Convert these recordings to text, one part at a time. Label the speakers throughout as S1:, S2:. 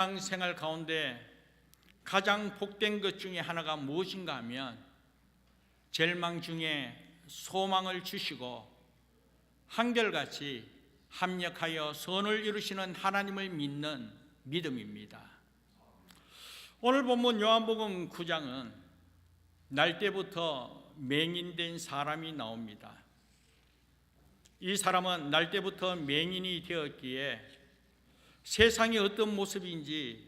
S1: 신앙생활 가운데 가장 복된 것 중에 하나가 무엇인가 하면 절망 중에 소망을 주시고 한결같이 합력하여 선을 이루시는 하나님을 믿는 믿음입니다. 오늘 본문 요한복음 9장은 날 때부터 맹인된 사람이 나옵니다. 이 사람은 날 때부터 맹인이 되었기에 세상이 어떤 모습인지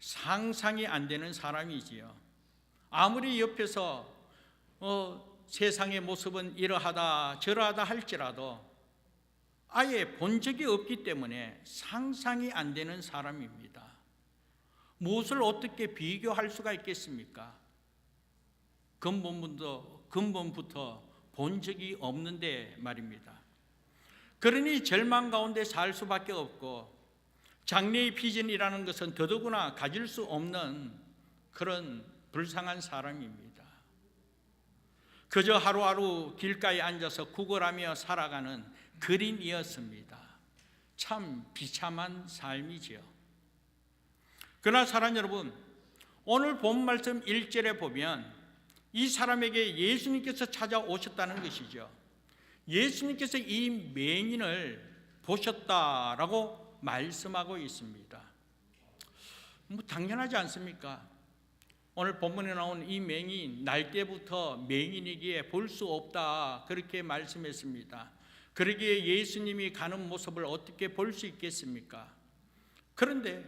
S1: 상상이 안 되는 사람이지요. 아무리 옆에서 세상의 모습은 이러하다 저러하다 할지라도 아예 본 적이 없기 때문에 상상이 안 되는 사람입니다. 무엇을 어떻게 비교할 수가 있겠습니까? 근본부터 본 적이 없는데 말입니다. 그러니 절망 가운데 살 수밖에 없고 장래의 비전이라는 것은 더더구나 가질 수 없는 그런 불쌍한 사람입니다. 그저 하루하루 길가에 앉아서 구걸하며 살아가는 그린이었습니다. 참 비참한 삶이지요. 그러나 사랑 여러분, 오늘 본 말씀 1절에 보면 이 사람에게 예수님께서 찾아오셨다는 것이죠. 예수님께서 이 맹인을 보셨다라고 말씀하고 있습니다. 당연하지 않습니까? 오늘 본문에 나온 이 맹인, 날 때부터 맹인이기에 볼 수 없다 그렇게 말씀했습니다. 그러기에 예수님이 가는 모습을 어떻게 볼 수 있겠습니까? 그런데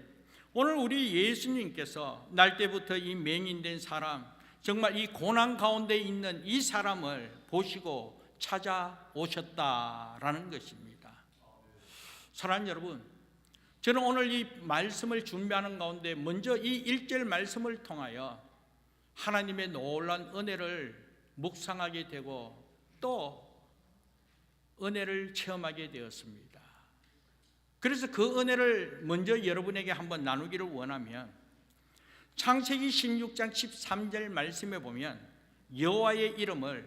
S1: 오늘 우리 예수님께서 날 때부터 이 맹인된 사람, 정말 이 고난 가운데 있는 이 사람을 보시고 찾아오셨다라는 것입니다. 사랑하는 여러분, 저는 오늘 이 말씀을 준비하는 가운데 먼저 이 1절 말씀을 통하여 하나님의 놀라운 은혜를 묵상하게 되고 또 은혜를 체험하게 되었습니다. 그래서 그 은혜를 먼저 여러분에게 한번 나누기를 원하면 창세기 16장 13절 말씀에 보면 여호와의 이름을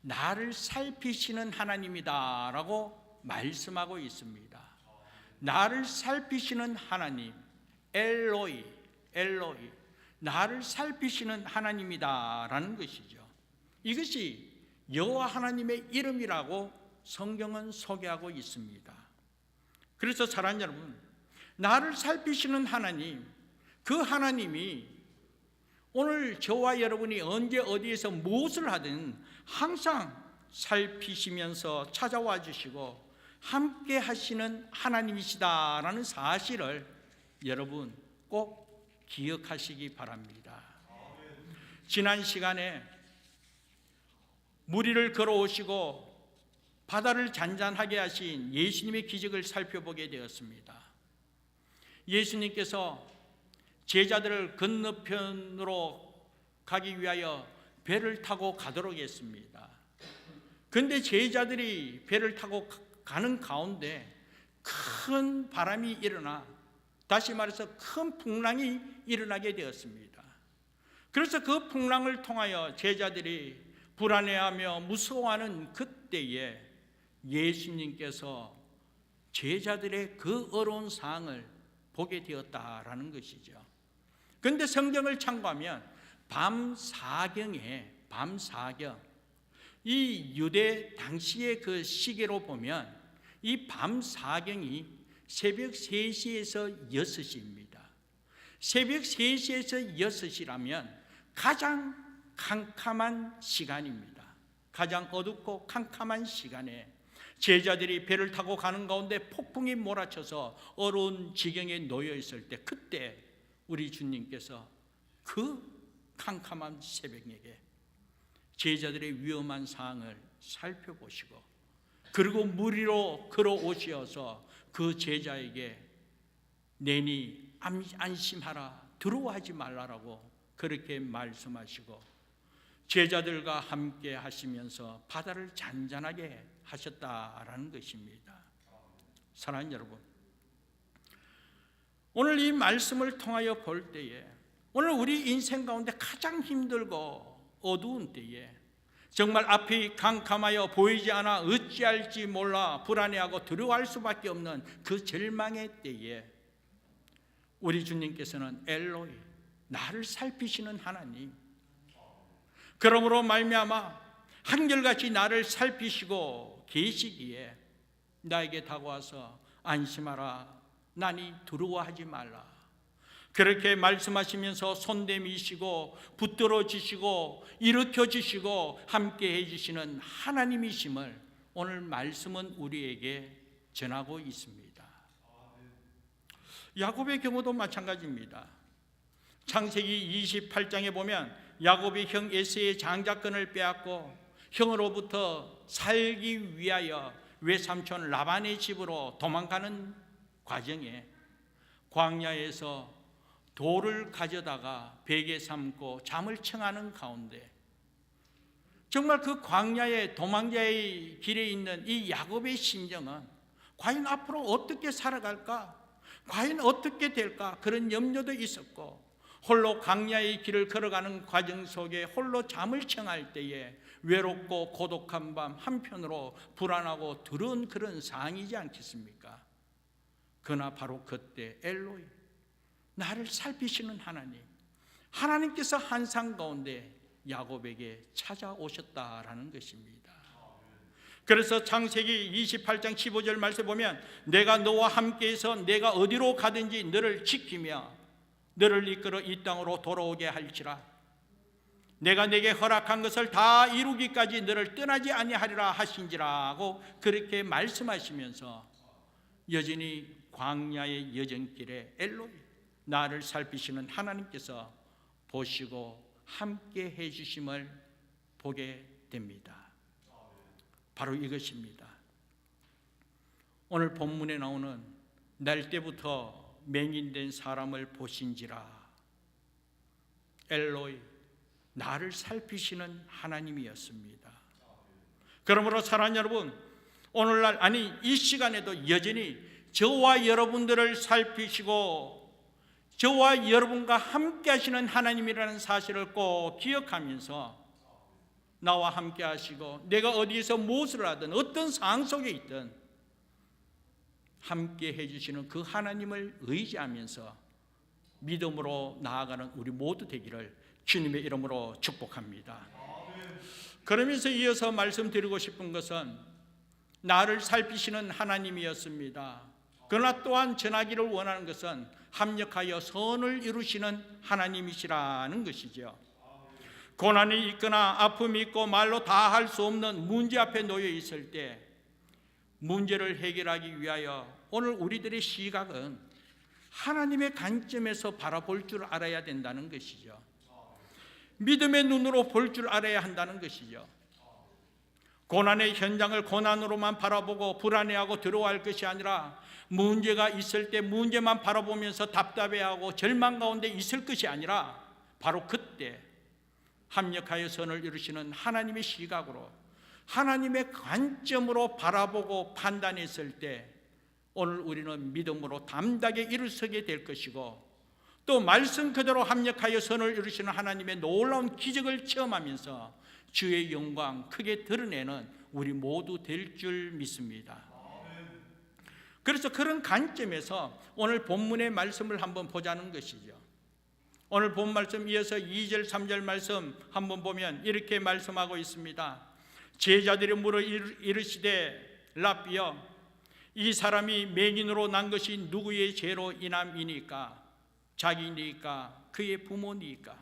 S1: 나를 살피시는 하나님이다 라고 말씀하고 있습니다. 나를 살피시는 하나님, 엘로이, 나를 살피시는 하나님이다 라는 것이죠. 이것이 여호와 하나님의 이름이라고 성경은 소개하고 있습니다. 그래서 사랑하는 여러분, 나를 살피시는 하나님, 그 하나님이 오늘 저와 여러분이 언제 어디에서 무엇을 하든 항상 살피시면서 찾아와 주시고 함께 하시는 하나님이시다라는 사실을 여러분 꼭 기억하시기 바랍니다. 지난 시간에 물 위를 걸어오시고 바다를 잔잔하게 하신 예수님의 기적을 살펴보게 되었습니다. 예수님께서 제자들을 건너편으로 가기 위하여 배를 타고 가도록 했습니다. 그런데 제자들이 배를 타고 가는 가운데 큰 바람이 일어나, 다시 말해서 큰 풍랑이 일어나게 되었습니다. 그래서 그 풍랑을 통하여 제자들이 불안해하며 무서워하는 그때에 예수님께서 제자들의 그 어려운 상황을 보게 되었다라는 것이죠. 그런데 성경을 참고하면 밤사경에 이 유대 당시의 그 시계로 보면 이 밤사경이 새벽 3시에서 6시입니다. 새벽 3시에서 6시라면 가장 캄캄한 시간입니다. 가장 어둡고 캄캄한 시간에 제자들이 배를 타고 가는 가운데 폭풍이 몰아쳐서 어려운 지경에 놓여 있을 때, 그때 우리 주님께서 그 캄캄한 새벽에 제자들의 위험한 상황을 살펴보시고 그리고 물 위로 걸어오셔서 그 제자에게 내니 안심하라, 두려워하지 말라라고 그렇게 말씀하시고 제자들과 함께 하시면서 바다를 잔잔하게 하셨다라는 것입니다. 사랑하는 여러분, 오늘 이 말씀을 통하여 볼 때에 오늘 우리 인생 가운데 가장 힘들고 어두운 때에 정말 앞이 캄캄하여 보이지 않아 어찌할지 몰라 불안해하고 두려워할 수밖에 없는 그 절망의 때에 우리 주님께서는 엘로이, 나를 살피시는 하나님. 그러므로 말미암아 한결같이 나를 살피시고 계시기에 나에게 다가와서 안심하라, 나니 두려워하지 말라, 그렇게 말씀하시면서 손대미시고 붙들어 주시고 일으켜 주시고 함께 해주시는 하나님이심을 오늘 말씀은 우리에게 전하고 있습니다. 야곱의 경우도 마찬가지입니다. 창세기 28장에 보면 야곱이 형 에서의 장자권을 빼앗고 형으로부터 살기 위하여 외삼촌 라반의 집으로 도망가는 과정에 광야에서 돌을 가져다가 베개 삼고 잠을 청하는 가운데 정말 그 광야의 도망자의 길에 있는 이 야곱의 심정은 과연 앞으로 어떻게 살아갈까? 과연 어떻게 될까? 그런 염려도 있었고, 홀로 광야의 길을 걸어가는 과정 속에 홀로 잠을 청할 때에 외롭고 고독한 밤, 한편으로 불안하고 두려운 그런 상황이지 않겠습니까? 그러나 바로 그때 엘로이, 나를 살피시는 하나님, 하나님께서 한상 가운데 야곱에게 찾아오셨다라는 것입니다. 그래서 창세기 28장 15절 말씀 보면 내가 너와 함께해서 내가 어디로 가든지 너를 지키며 너를 이끌어 이 땅으로 돌아오게 할지라, 내가 내게 허락한 것을 다 이루기까지 너를 떠나지 아니하리라 하신지라고 그렇게 말씀하시면서 여전히 광야의 여정길에 엘로이, 나를 살피시는 하나님께서 보시고 함께 해주심을 보게 됩니다. 바로 이것입니다. 오늘 본문에 나오는 날 때부터 맹인된 사람을 보신지라, 엘로이, 나를 살피시는 하나님이었습니다. 그러므로 사랑하는 여러분, 오늘날, 아니 이 시간에도 여전히 저와 여러분들을 살피시고 저와 여러분과 함께 하시는 하나님이라는 사실을 꼭 기억하면서 나와 함께 하시고 내가 어디에서 무엇을 하든 어떤 상황 속에 있든 함께 해주시는 그 하나님을 의지하면서 믿음으로 나아가는 우리 모두 되기를 주님의 이름으로 축복합니다. 그러면서 이어서 말씀드리고 싶은 것은 나를 살피시는 하나님이었습니다. 그러나 또한 전하기를 원하는 것은 합력하여 선을 이루시는 하나님이시라는 것이죠. 고난이 있거나 아픔이 있고 말로 다 할 수 없는 문제 앞에 놓여 있을 때 문제를 해결하기 위하여 오늘 우리들의 시각은 하나님의 관점에서 바라볼 줄 알아야 된다는 것이죠. 믿음의 눈으로 볼 줄 알아야 한다는 것이죠. 고난의 현장을 고난으로만 바라보고 불안해하고 두려워할 것이 아니라 문제가 있을 때 문제만 바라보면서 답답해하고 절망 가운데 있을 것이 아니라 바로 그때 합력하여 선을 이루시는 하나님의 시각으로 하나님의 관점으로 바라보고 판단했을 때 오늘 우리는 믿음으로 담대하게 일어서게 될 것이고, 또 말씀 그대로 합력하여 선을 이루시는 하나님의 놀라운 기적을 체험하면서 주의 영광 크게 드러내는 우리 모두 될 줄 믿습니다. 그래서 그런 관점에서 오늘 본문의 말씀을 한번 보자는 것이죠. 오늘 본 말씀 이어서 2절 3절 말씀 한번 보면 이렇게 말씀하고 있습니다. 제자들이 물어 이르시되 랍비여, 이 사람이 맹인으로 난 것이 누구의 죄로 인함이니까? 자기니까? 그의 부모니까?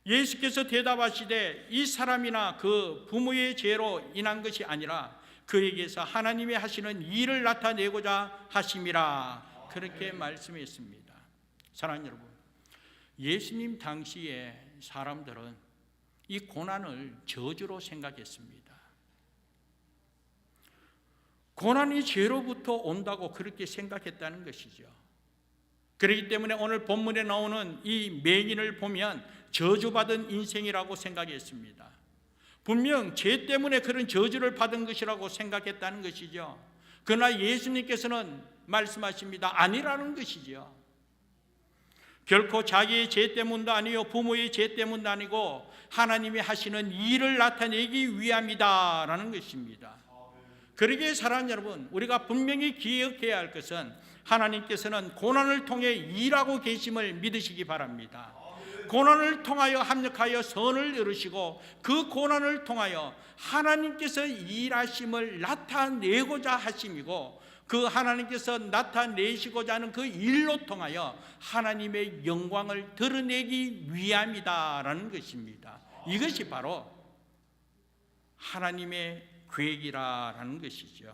S1: 예수께서 대답하시되 이 사람이나 그 부모의 죄로 인한 것이 아니라 그에게서 하나님이 하시는 일을 나타내고자 하심이라, 그렇게 말씀했습니다. 사랑하는 여러분, 예수님 당시에 사람들은 이 고난을 저주로 생각했습니다. 고난이 죄로부터 온다고 그렇게 생각했다는 것이죠. 그렇기 때문에 오늘 본문에 나오는 이 맹인을 보면 저주받은 인생이라고 생각했습니다. 분명 죄 때문에 그런 저주를 받은 것이라고 생각했다는 것이죠. 그러나 예수님께서는 말씀하십니다. 아니라는 것이죠. 결코 자기의 죄 때문도 아니요 부모의 죄 때문도 아니고 하나님이 하시는 일을 나타내기 위함이다라는 것입니다. 그러기에 사랑하는 여러분, 우리가 분명히 기억해야 할 것은 하나님께서는 고난을 통해 일하고 계심을 믿으시기 바랍니다. 고난을 통하여 합력하여 선을 이루시고 그 고난을 통하여 하나님께서 일하심을 나타내고자 하심이고, 그 하나님께서 나타내시고자 하는 그 일로 통하여 하나님의 영광을 드러내기 위함이다라는 것입니다. 이것이 바로 하나님의 계획이라는 것이죠.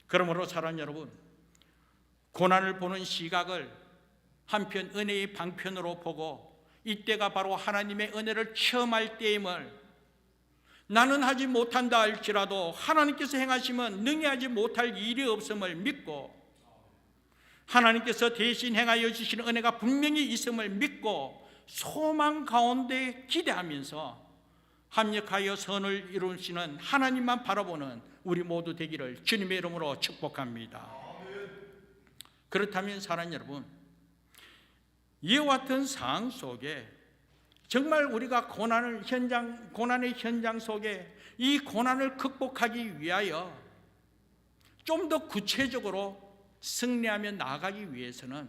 S1: 그러므로 사랑하는 여러분, 고난을 보는 시각을 한편 은혜의 방편으로 보고 이때가 바로 하나님의 은혜를 체험할 때임을, 나는 하지 못한다 할지라도 하나님께서 행하시면 능히 하지 못할 일이 없음을 믿고, 하나님께서 대신 행하여 주시는 은혜가 분명히 있음을 믿고 소망 가운데 기대하면서 합력하여 선을 이루시는 하나님만 바라보는 우리 모두 되기를 주님의 이름으로 축복합니다. 그렇다면 사랑하는 여러분, 이와 같은 상황 속에 정말 우리가 고난의 현장 속에 이 고난을 극복하기 위하여 좀 더 구체적으로 승리하며 나아가기 위해서는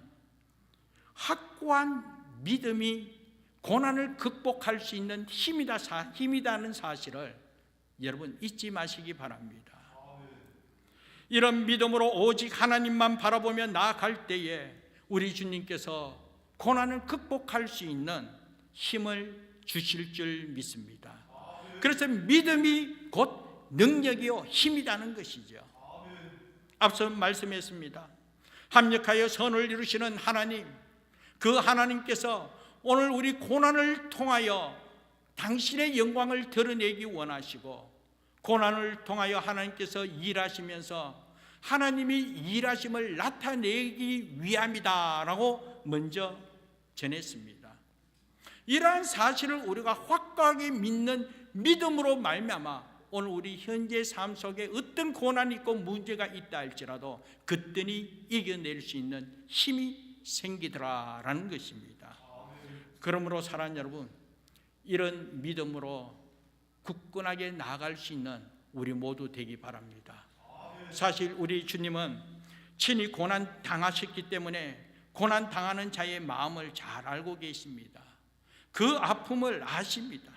S1: 확고한 믿음이 고난을 극복할 수 있는 힘이다는 사실을 여러분 잊지 마시기 바랍니다. 이런 믿음으로 오직 하나님만 바라보며 나아갈 때에 우리 주님께서 고난을 극복할 수 있는 힘을 주실 줄 믿습니다. 그래서 믿음이 곧 능력이요 힘이라는 것이죠. 앞서 말씀했습니다. 합력하여 선을 이루시는 하나님, 그 하나님께서 오늘 우리 고난을 통하여 당신의 영광을 드러내기 원하시고, 고난을 통하여 하나님께서 일하시면서 하나님이 일하심을 나타내기 위함이다라고 먼저 전했습니다. 이러한 사실을 우리가 확고하게 믿는 믿음으로 말미암아 오늘 우리 현재 삶 속에 어떤 고난이 있고 문제가 있다 할지라도 그때니 이겨낼 수 있는 힘이 생기더라라는 것입니다. 그러므로 사랑하는 여러분, 이런 믿음으로 굳건하게 나아갈 수 있는 우리 모두 되기 바랍니다. 사실 우리 주님은 친히 고난 당하셨기 때문에 고난 당하는 자의 마음을 잘 알고 계십니다. 그 아픔을 아십니다.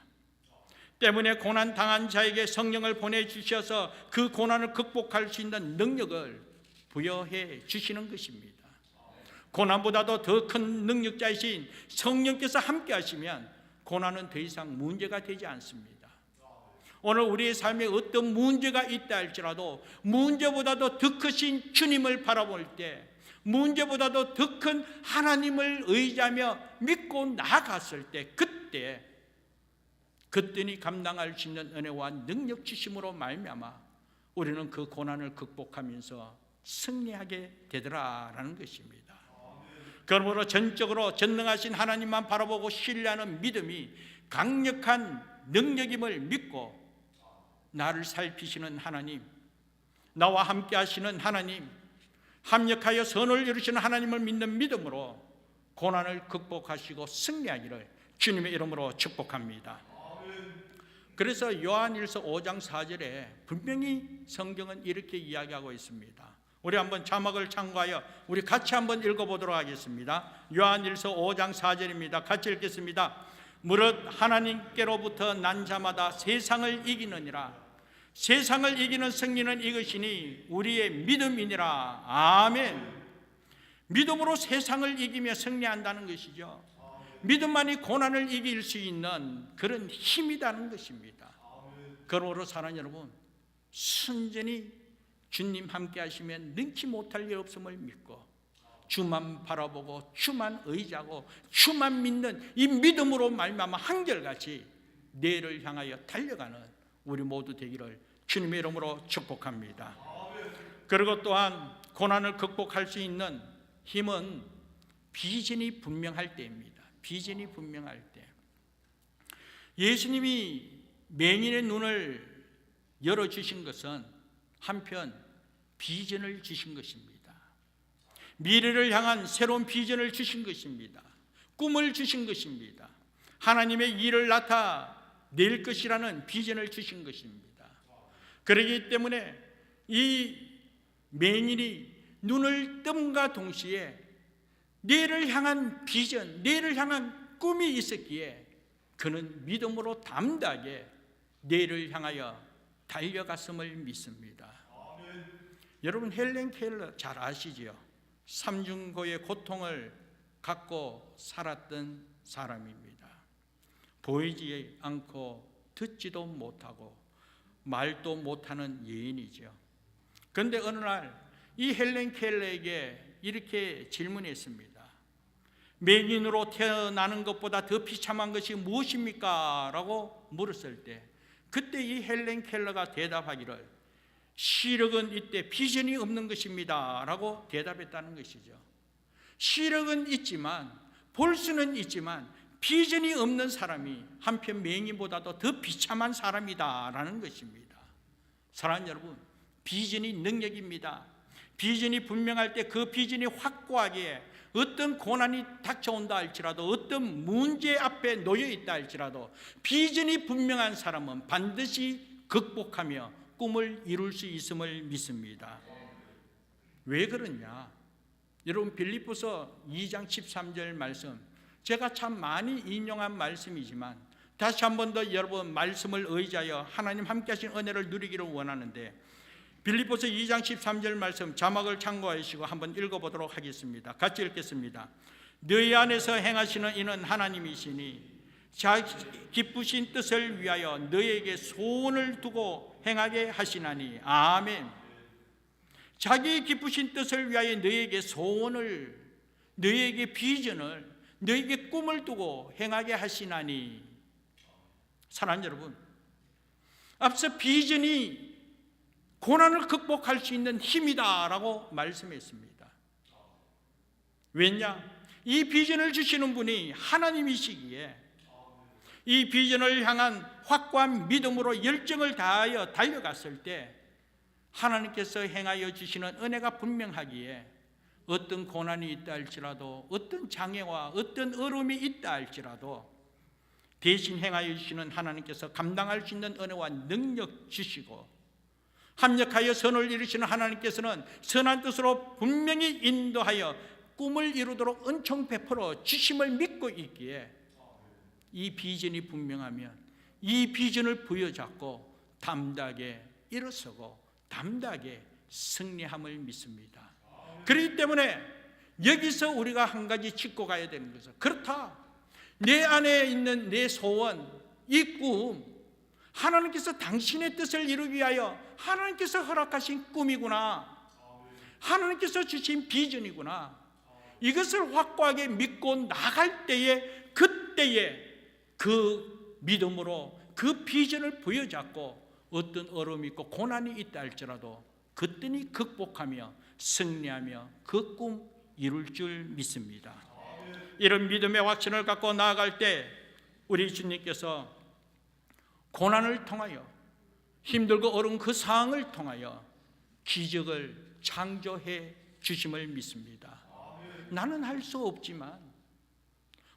S1: 때문에 고난 당한 자에게 성령을 보내주셔서 그 고난을 극복할 수 있는 능력을 부여해 주시는 것입니다. 고난보다도 더 큰 능력자이신 성령께서 함께 하시면 고난은 더 이상 문제가 되지 않습니다. 오늘 우리의 삶에 어떤 문제가 있다 할지라도 문제보다도 더 크신 주님을 바라볼 때, 문제보다도 더 큰 하나님을 의지하며 믿고 나아갔을 때, 그때니 감당할 수 있는 은혜와 능력 주심으로 말미암아 우리는 그 고난을 극복하면서 승리하게 되더라라는 것입니다. 그러므로 전적으로 전능하신 하나님만 바라보고 신뢰하는 믿음이 강력한 능력임을 믿고, 나를 살피시는 하나님, 나와 함께 하시는 하나님, 합력하여 선을 이루시는 하나님을 믿는 믿음으로 고난을 극복하시고 승리하기를 주님의 이름으로 축복합니다. 그래서 요한일서 5장 4절에 분명히 성경은 이렇게 이야기하고 있습니다. 우리 한번 자막을 참고하여 우리 같이 한번 읽어보도록 하겠습니다. 요한일서 5장 4절입니다. 같이 읽겠습니다. 무릇 하나님께로부터 난 자마다 세상을 이기느니라. 세상을 이기는 승리는 이것이니 우리의 믿음이니라. 아멘. 믿음으로 세상을 이기며 승리한다는 것이죠. 믿음만이 고난을 이길 수 있는 그런 힘이라는 것입니다. 그러므로 사랑하는 여러분, 순전히 주님 함께 하시면 능치 못할 일 없음을 믿고 주만 바라보고 주만 의지하고 주만 믿는 이 믿음으로 말미암아 한결같이 내일을 향하여 달려가는 우리 모두 되기를 주님의 이름으로 축복합니다. 그리고 또한 고난을 극복할 수 있는 힘은 비전이 분명할 때입니다. 비전이 분명할 때, 예수님이 맹인의 눈을 열어주신 것은 한편 비전을 주신 것입니다. 미래를 향한 새로운 비전을 주신 것입니다. 꿈을 주신 것입니다. 하나님의 일을 나타낼 것이라는 비전을 주신 것입니다. 그렇기 때문에 이 맹인이 눈을 뜸과 동시에 뇌를 향한 비전, 뇌를 향한 꿈이 있었기에 그는 믿음으로 담대하게 뇌를 향하여 달려갔음을 믿습니다. 여러분, 헬렌 켈러 잘 아시지요? 삼중고의 고통을 갖고 살았던 사람입니다. 보이지 않고 듣지도 못하고 말도 못하는 여인이죠. 그런데 어느 날 이 헬렌 켈러에게 이렇게 질문했습니다. 맹인으로 태어나는 것보다 더 비참한 것이 무엇입니까? 라고 물었을 때 그때 이 헬렌 켈러가 대답하기를 시력은 이때 비전이 없는 것입니다 라고 대답했다는 것이죠. 시력은 있지만, 볼 수는 있지만 비전이 없는 사람이 한편 맹인보다도 더 비참한 사람이다 라는 것입니다. 사랑하는 여러분, 비전이 능력입니다. 비전이 분명할 때 그 비전이 확고하게 어떤 고난이 닥쳐온다 할지라도, 어떤 문제 앞에 놓여 있다 할지라도 비전이 분명한 사람은 반드시 극복하며 꿈을 이룰 수 있음을 믿습니다. 왜 그러냐? 여러분, 빌립보서 2장 13절 말씀, 제가 참 많이 인용한 말씀이지만 다시 한 번 더 여러분 말씀을 의지하여 하나님 함께 하신 은혜를 누리기를 원하는데, 빌립보서 2장 13절 말씀 자막을 참고하시고 한번 읽어보도록 하겠습니다. 같이 읽겠습니다. 너희 안에서 행하시는 이는 하나님이시니 자기 기쁘신 뜻을 위하여 너희에게 소원을 두고 행하게 하시나니. 아멘. 자기 기쁘신 뜻을 위하여 너희에게 소원을, 너희에게 비전을, 너희에게 꿈을 두고 행하게 하시나니. 사랑하는 여러분, 앞서 비전이 고난을 극복할 수 있는 힘이다라고 말씀했습니다. 왜냐? 이 비전을 주시는 분이 하나님이시기에 이 비전을 향한 확고한 믿음으로 열정을 다하여 달려갔을 때 하나님께서 행하여 주시는 은혜가 분명하기에 어떤 고난이 있다 할지라도, 어떤 장애와 어떤 어려움이 있다 할지라도 대신 행하여 주시는 하나님께서 감당할 수 있는 은혜와 능력 주시고, 합력하여 선을 이루시는 하나님께서는 선한 뜻으로 분명히 인도하여 꿈을 이루도록 은총 베풀어 주심을 믿고 있기에 이 비전이 분명하면 이 비전을 부여잡고 담대하게 일어서고 담대하게 승리함을 믿습니다. 그렇기 때문에 여기서 우리가 한 가지 짚고 가야 되는 것은, 그렇다, 내 안에 있는 내 소원, 이 꿈, 하나님께서 당신의 뜻을 이루기 위하여 하나님께서 허락하신 꿈이구나, 하나님께서 주신 비전이구나. 이것을 확고하게 믿고 나갈 때에, 그때에 그 믿음으로 그 비전을 부여잡고 어떤 어려움이 있고 고난이 있다 할지라도 그때니 극복하며 승리하며 그 꿈 이룰 줄 믿습니다. 이런 믿음의 확신을 갖고 나아갈 때 우리 주님께서 고난을 통하여, 힘들고 어려운 그 상황을 통하여 기적을 창조해 주심을 믿습니다. 나는 할 수 없지만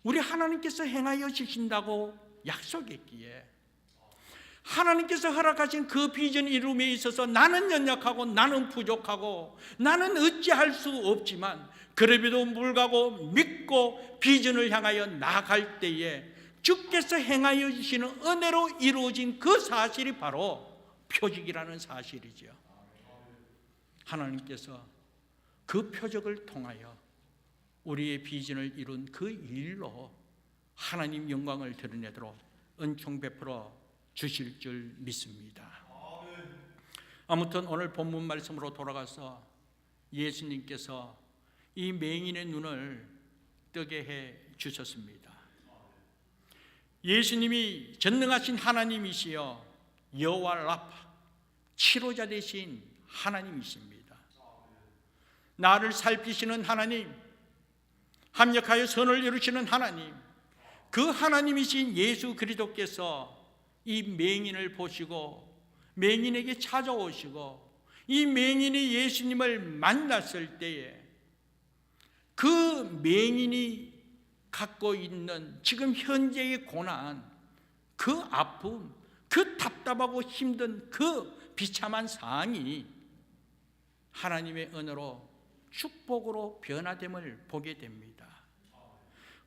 S1: 우리 하나님께서 행하여 주신다고 약속했기에 하나님께서 허락하신 그 비전 이룸에 있어서 나는 연약하고 나는 부족하고 나는 어찌할 수 없지만 그럼에도 불구하고 믿고 비전을 향하여 나아갈 때에 주께서 행하여 주시는 은혜로 이루어진 그 사실이 바로 표적이라는 사실이죠. 하나님께서 그 표적을 통하여 우리의 비전을 이룬 그 일로 하나님 영광을 드러내도록 은총 베풀어 주실 줄 믿습니다. 아무튼 오늘 본문 말씀으로 돌아가서 예수님께서 이 맹인의 눈을 뜨게 해 주셨습니다. 예수님이 전능하신 하나님이시여 여호와 라파, 치료자 되신 하나님이십니다. 나를 살피시는 하나님, 합력하여 선을 이루시는 하나님, 그 하나님이신 예수 그리스도께서 이 맹인을 보시고 맹인에게 찾아오시고 이 맹인이 예수님을 만났을 때에 그 맹인이 갖고 있는 지금 현재의 고난, 그 아픔, 그 답답하고 힘든 그 비참한 상황이 하나님의 은혜로 축복으로 변화됨을 보게 됩니다.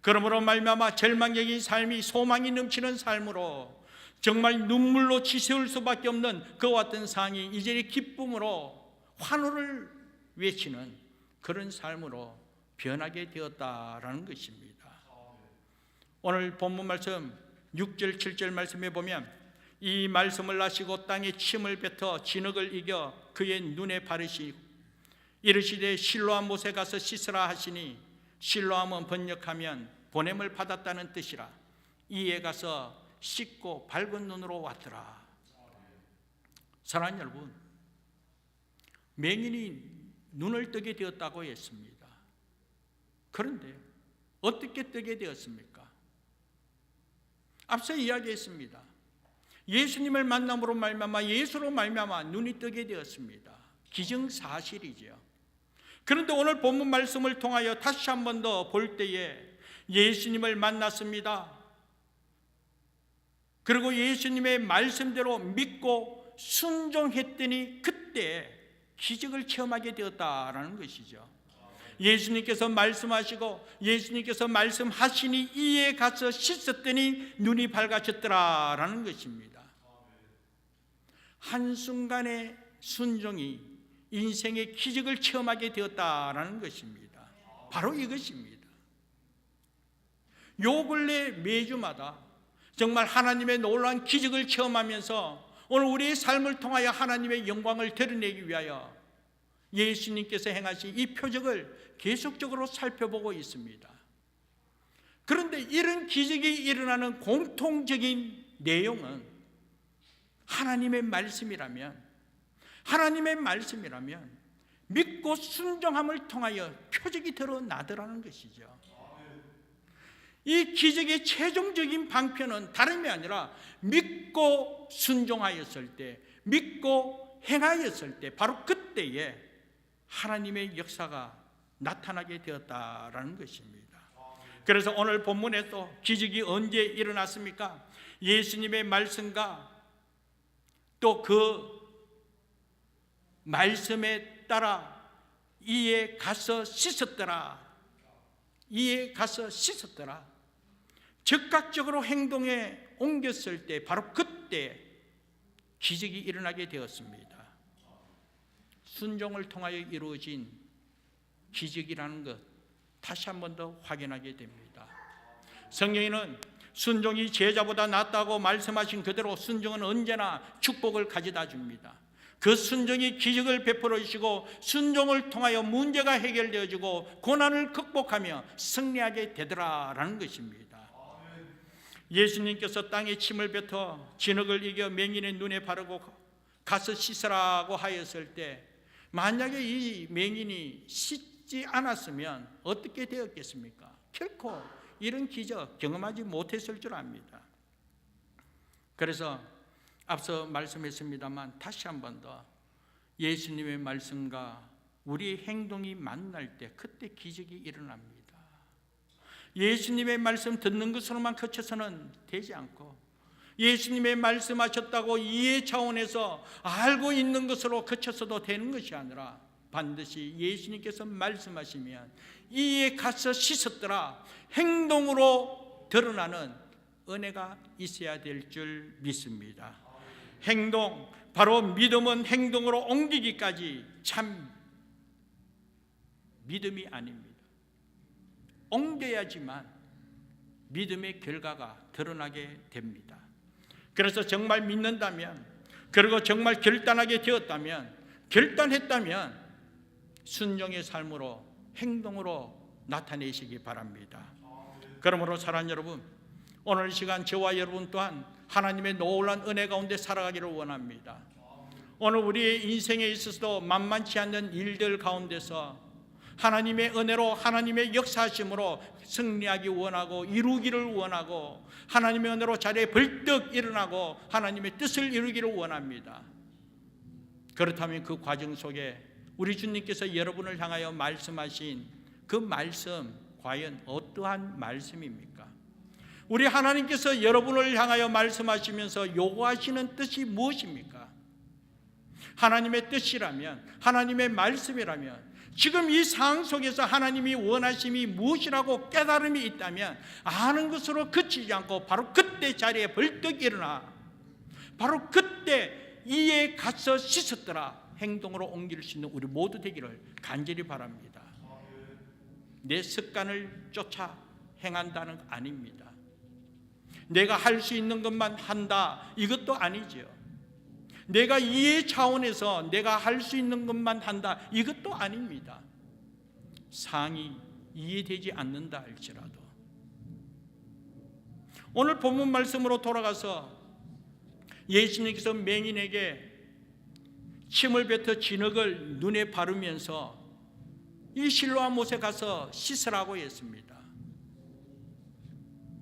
S1: 그러므로 말미암아 절망적인 삶이 소망이 넘치는 삶으로 정말 눈물로 치세울 수밖에 없는 그와 같은 상황이 이제 기쁨으로 환호를 외치는 그런 삶으로 변하게 되었다라는 것입니다. 오늘 본문 말씀 6절 7절 말씀에 보면 이 말씀을 하시고 땅에 침을 뱉어 진흙을 이겨 그의 눈에 바르시고 이르시되 실로암 못에 가서 씻으라 하시니 실로암은 번역하면 보냄을 받았다는 뜻이라. 이에 가서 씻고 밝은 눈으로 왔더라. 사랑하는 여러분, 맹인이 눈을 뜨게 되었다고 했습니다. 그런데 어떻게 뜨게 되었습니까? 앞서 이야기했습니다. 예수님을 만남으로 말미암아 예수로 말미암아 눈이 뜨게 되었습니다. 기정사실이죠. 그런데 오늘 본문 말씀을 통하여 다시 한 번 더 볼 때에 예수님을 만났습니다. 그리고 예수님의 말씀대로 믿고 순종했더니 그때 기적을 체험하게 되었다라는 것이죠. 예수님께서 말씀하시고 예수님께서 말씀하시니 이에 가서 씻었더니 눈이 밝아졌더라라는 것입니다. 한순간의 순종이 인생의 기적을 체험하게 되었다라는 것입니다. 바로 이것입니다. 요 근래 매주마다 정말 하나님의 놀라운 기적을 체험하면서 오늘 우리의 삶을 통하여 하나님의 영광을 드러내기 위하여 예수님께서 행하신 이 표적을 계속적으로 살펴보고 있습니다. 그런데 이런 기적이 일어나는 공통적인 내용은 하나님의 말씀이라면 믿고 순종함을 통하여 표적이 드러나더라는 것이죠. 이 기적의 최종적인 방편은 다름이 아니라 믿고 순종하였을 때, 믿고 행하였을 때 바로 그때에 하나님의 역사가 나타나게 되었다라는 것입니다. 그래서 오늘 본문에도 기적이 언제 일어났습니까? 예수님의 말씀과 또 그 말씀에 따라 이에 가서 씻었더라. 즉각적으로 행동에 옮겼을 때 바로 그때 기적이 일어나게 되었습니다. 순종을 통하여 이루어진 기적이라는 것 다시 한 번 더 확인하게 됩니다. 성경에는 순종이 제자보다 낫다고 말씀하신 그대로 순종은 언제나 축복을 가져다 줍니다. 그 순종이 기적을 베풀어 주시고 순종을 통하여 문제가 해결되어지고 고난을 극복하며 승리하게 되더라라는 것입니다. 예수님께서 땅에 침을 뱉어 진흙을 이겨 맹인의 눈에 바르고 가서 씻으라고 하였을 때 만약에 이 맹인이 씻지 않았으면 어떻게 되었겠습니까? 결코 이런 기적 경험하지 못했을 줄 압니다. 그래서 앞서 말씀했습니다만 다시 한 번 더 예수님의 말씀과 우리의 행동이 만날 때 그때 기적이 일어납니다. 예수님의 말씀 듣는 것으로만 그쳐서는 되지 않고 예수님의 말씀하셨다고 이해 차원에서 알고 있는 것으로 그쳐서도 되는 것이 아니라 반드시 예수님께서 말씀하시면 이에 가서 씻었더라 행동으로 드러나는 은혜가 있어야 될 줄 믿습니다. 행동, 바로 믿음은 행동으로 옮기기까지 참 믿음이 아닙니다. 옮겨야지만 믿음의 결과가 드러나게 됩니다. 그래서 정말 믿는다면, 그리고 정말 결단했다면 순종의 삶으로 행동으로 나타내시기 바랍니다. 그러므로 사랑하는 여러분, 오늘 시간 저와 여러분 또한 하나님의 놀라운 은혜 가운데 살아가기를 원합니다. 오늘 우리의 인생에 있어서도 만만치 않는 일들 가운데서 하나님의 은혜로 하나님의 역사하심으로 승리하기 원하고 이루기를 원하고 하나님의 은혜로 자리에 벌떡 일어나고 하나님의 뜻을 이루기를 원합니다. 그렇다면 그 과정 속에 우리 주님께서 여러분을 향하여 말씀하신 그 말씀 과연 어떠한 말씀입니까? 우리 하나님께서 여러분을 향하여 말씀하시면서 요구하시는 뜻이 무엇입니까? 하나님의 뜻이라면, 하나님의 말씀이라면, 지금 이 상황 속에서 하나님이 원하심이 무엇이라고 깨달음이 있다면 아는 것으로 그치지 않고 바로 그때 자리에 벌떡 일어나 바로 그때 이에 가서 씻었더라 행동으로 옮길 수 있는 우리 모두 되기를 간절히 바랍니다. 내 습관을 쫓아 행한다는 거 아닙니다. 내가 할 수 있는 것만 한다 이것도 아니죠. 내가 이해 차원에서 내가 할 수 있는 것만 한다 이것도 아닙니다. 상이 이해되지 않는다 할지라도 오늘 본문 말씀으로 돌아가서 예수님께서 맹인에게 침을 뱉어 진흙을 눈에 바르면서 이 실로암 못에 가서 씻으라고 했습니다.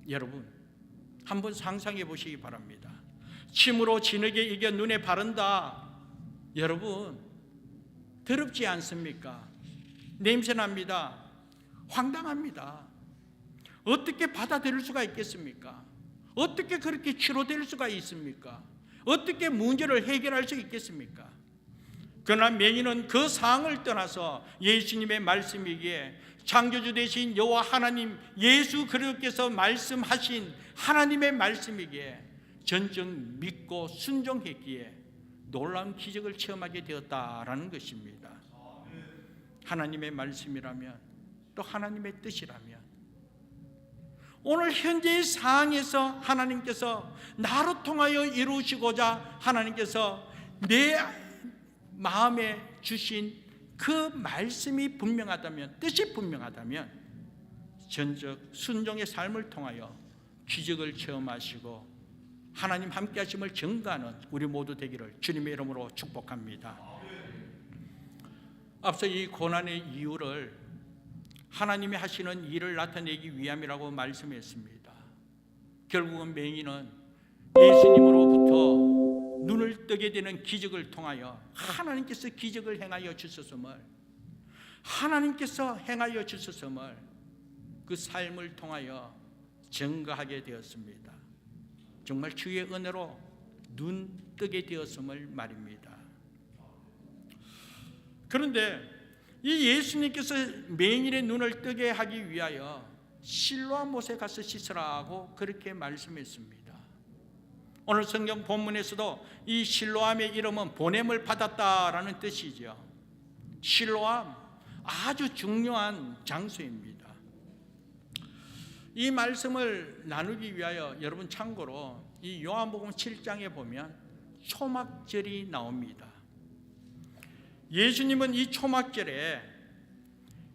S1: 여러분 한번 상상해 보시기 바랍니다. 침으로 진흙에 이게 눈에 바른다. 여러분 더럽지 않습니까? 냄새납니다. 황당합니다. 어떻게 받아들일 수가 있겠습니까? 어떻게 그렇게 치료될 수가 있습니까? 어떻게 문제를 해결할 수 있겠습니까? 그러나 맹인은 그 상황을 떠나서 예수님의 말씀이기에 창조주 되신 여호와 하나님 예수 그리스도께서 말씀하신 하나님의 말씀이기에 전적 믿고 순종했기에 놀라운 기적을 체험하게 되었다라는 것입니다. 하나님의 말씀이라면 또 하나님의 뜻이라면 오늘 현재의 상황에서 하나님께서 나로 통하여 이루시고자 하나님께서 내 마음에 주신 그 말씀이 분명하다면 뜻이 분명하다면 전적 순종의 삶을 통하여 기적을 체험하시고 하나님 함께 하심을 증거하는 우리 모두 되기를 주님의 이름으로 축복합니다. 앞서 이 고난의 이유를 하나님이 하시는 일을 나타내기 위함이라고 말씀했습니다. 결국은 맹인은 예수님으로부터 눈을 뜨게 되는 기적을 통하여 하나님께서 기적을 행하여 주셨음을 하나님께서 행하여 주셨음을 그 삶을 통하여 증거하게 되었습니다. 정말 주의 은혜로 눈 뜨게 되었음을 말입니다. 그런데 이 예수님께서 맹인의 눈을 뜨게 하기 위하여 실로암 못에 가서 씻으라고 그렇게 말씀했습니다. 오늘 성경 본문에서도 이 실로암의 이름은 보냄을 받았다라는 뜻이죠. 실로암 아주 중요한 장소입니다. 이 말씀을 나누기 위하여 여러분 참고로 이 요한복음 7장에 보면 초막절이 나옵니다. 예수님은 이 초막절에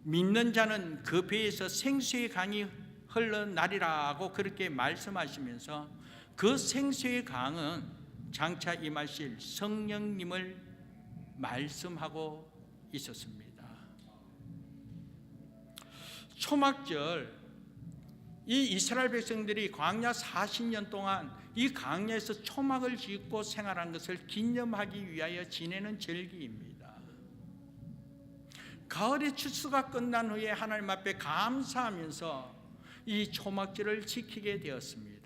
S1: 믿는 자는 그 배에서 생수의 강이 흘러나리라고 그렇게 말씀하시면서 그 생수의 강은 장차 임하실 성령님을 말씀하고 있었습니다. 초막절 이 이스라엘 백성들이 광야 40년 동안 이 광야에서 초막을 짓고 생활한 것을 기념하기 위하여 지내는 절기입니다. 가을의 추수가 끝난 후에 하나님 앞에 감사하면서 이 초막절을 지키게 되었습니다.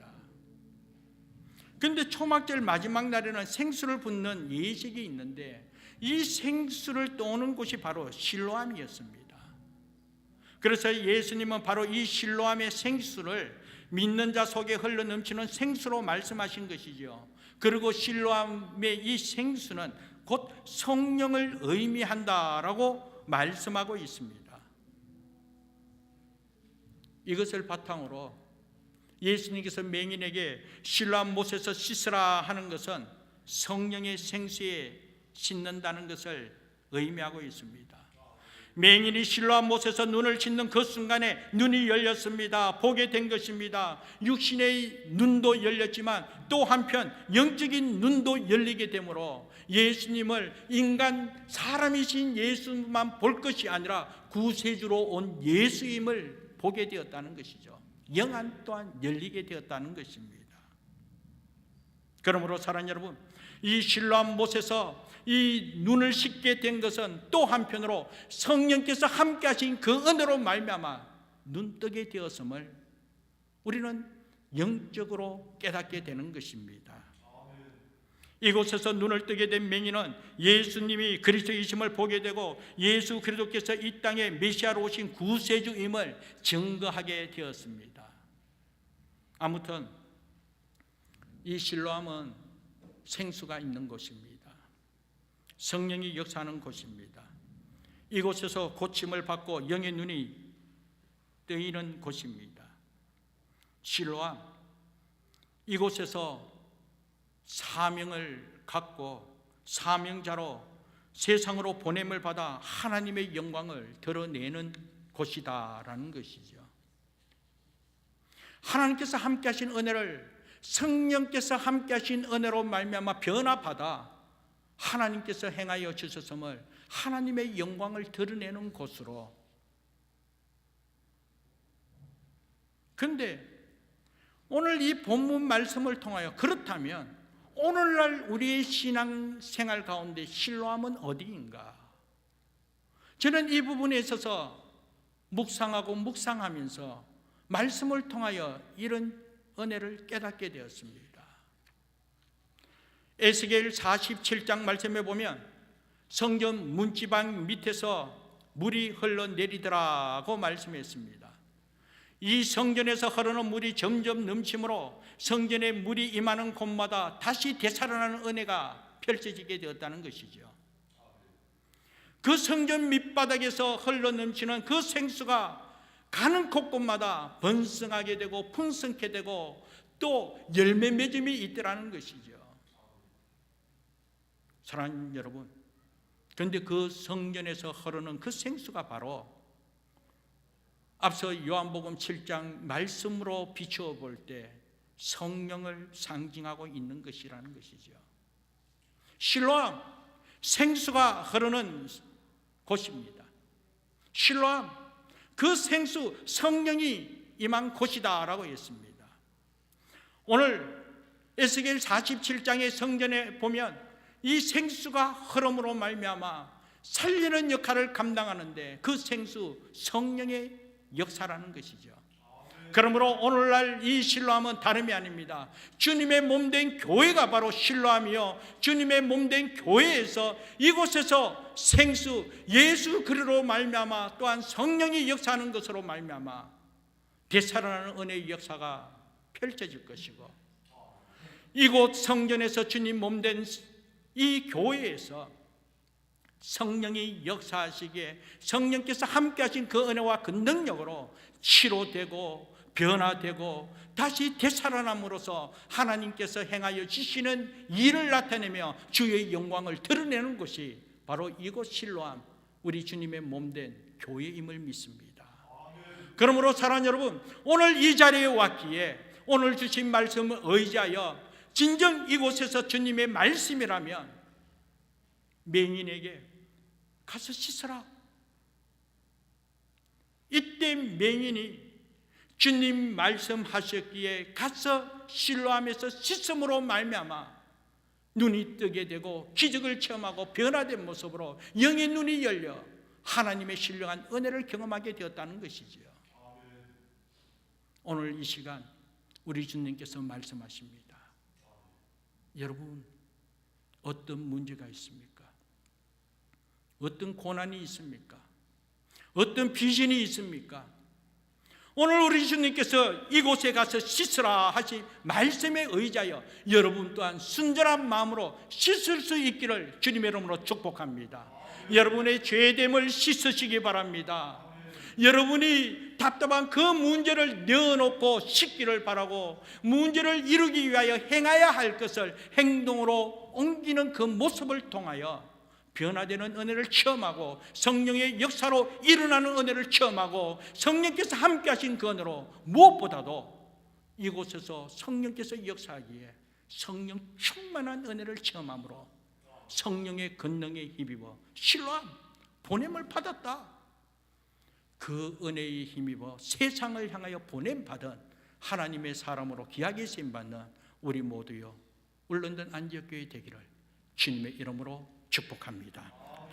S1: 그런데 초막절 마지막 날에는 생수를 붓는 예식이 있는데 이 생수를 떠오는 곳이 바로 실로암이었습니다. 그래서 예수님은 바로 이 실로암의 생수를 믿는 자 속에 흘러넘치는 생수로 말씀하신 것이죠. 그리고 실로암의 이 생수는 곧 성령을 의미한다라고 말씀하고 있습니다. 이것을 바탕으로 예수님께서 맹인에게 실로암 못에서 씻으라 하는 것은 성령의 생수에 씻는다는 것을 의미하고 있습니다. 맹인이 실로암 못에서 눈을 씻는 그 순간에 눈이 열렸습니다. 보게 된 것입니다. 육신의 눈도 열렸지만 또 한편 영적인 눈도 열리게 되므로 예수님을 인간 사람이신 예수만 볼 것이 아니라 구세주로 온 예수임을 보게 되었다는 것이죠. 영안 또한 열리게 되었다는 것입니다. 그러므로 사랑하는 여러분, 이 실로암 못에서 이 눈을 씻게 된 것은 또 한편으로 성령께서 함께 하신 그 은혜로 말미암아 눈뜨게 되었음을 우리는 영적으로 깨닫게 되는 것입니다. 이곳에서 눈을 뜨게 된 맹인은 예수님이 그리스도이심을 보게 되고 예수 그리스도께서 이 땅에 메시아로 오신 구세주임을 증거하게 되었습니다. 아무튼 이 실로암은 생수가 있는 곳입니다. 성령이 역사하는 곳입니다. 이곳에서 고침을 받고 영의 눈이 뜨이는 곳입니다. 실로암, 이곳에서 사명을 갖고 사명자로 세상으로 보냄을 받아 하나님의 영광을 드러내는 곳이다라는 것이죠. 하나님께서 함께 하신 은혜를, 성령께서 함께 하신 은혜로 말미암아 변화받아 하나님께서 행하여 주셨음을 하나님의 영광을 드러내는 곳으로. 그런데 오늘 이 본문 말씀을 통하여 그렇다면 오늘날 우리의 신앙생활 가운데 실로암은 어디인가? 저는 이 부분에 있어서 묵상하면서 말씀을 통하여 이런 은혜를 깨닫게 되었습니다. 에스겔 47장 말씀에 보면 성전 문지방 밑에서 물이 흘러내리더라고 말씀했습니다. 이 성전에서 흐르는 물이 점점 넘치므로 성전에 물이 임하는 곳마다 다시 되살아나는 은혜가 펼쳐지게 되었다는 것이죠. 그 성전 밑바닥에서 흘러넘치는 그 생수가 가는 곳곳마다 번성하게 되고 풍성케 되고 또 열매 맺음이 있더라는 것이죠. 사랑하는 여러분, 그런데 그 성전에서 흐르는 그 생수가 바로 앞서 요한복음 7장 말씀으로 비추어 볼 때 성령을 상징하고 있는 것이라는 것이죠. 실로암, 생수가 흐르는 곳입니다. 실로암, 그 생수, 성령이 임한 곳이다라고 했습니다. 오늘 에스겔 47장의 성전에 보면 이 생수가 흐름으로 말미암아 살리는 역할을 감당하는데 그 생수, 성령의 역사라는 것이죠. 그러므로 오늘날 이 실로암은 다름이 아닙니다. 주님의 몸된 교회가 바로 실로암이요, 주님의 몸된 교회에서 이곳에서 생수 예수 그리스도로 말미암아 또한 성령이 역사하는 것으로 말미암아 되살아나는 은혜의 역사가 펼쳐질 것이고, 이곳 성전에서 주님 몸된 이 교회에서 성령이 역사하시기에 성령께서 함께 하신 그 은혜와 그 능력으로 치료되고 변화되고 다시 되살아남으로써 하나님께서 행하여 주시는 일을 나타내며 주의 영광을 드러내는 것이 바로 이곳 실로암, 우리 주님의 몸된 교회임을 믿습니다. 그러므로 사랑하는 여러분, 오늘 이 자리에 왔기에 오늘 주신 말씀을 의지하여 진정 이곳에서 주님의 말씀이라면 맹인에게 가서 씻어라. 이때 맹인이 주님 말씀하셨기에 가서 실로암에서 씻음으로 말미암아 눈이 뜨게 되고 기적을 체험하고 변화된 모습으로 영의 눈이 열려 하나님의 신령한 은혜를 경험하게 되었다는 것이지요. 오늘 이 시간 우리 주님께서 말씀하십니다. 여러분, 어떤 문제가 있습니까? 어떤 고난이 있습니까? 어떤 비전이 있습니까? 오늘 우리 주님께서 이곳에 가서 씻으라 하신 말씀에 의지하여 여러분 또한 순전한 마음으로 씻을 수 있기를 주님의 이름으로 축복합니다. 여러분의 죄됨을 씻으시기 바랍니다. 여러분이 답답한 그 문제를 내어놓고 씻기를 바라고 문제를 이루기 위하여 행해야 할 것을 행동으로 옮기는 그 모습을 통하여 변화되는 은혜를 체험하고 성령의 역사로 일어나는 은혜를 체험하고 성령께서 함께 하신 그 은혜로 무엇보다도 이곳에서 성령께서 역사하기에 성령 충만한 은혜를 체험함으로 성령의 권능에 힘입어 실로암 보냄을 받았다. 그 은혜에 힘입어 세상을 향하여 보냄받은 하나님의 사람으로 귀하게 쓰임받는 우리 모두요 울런던 안디옥교회 되기를 주님의 이름으로 축복합니다.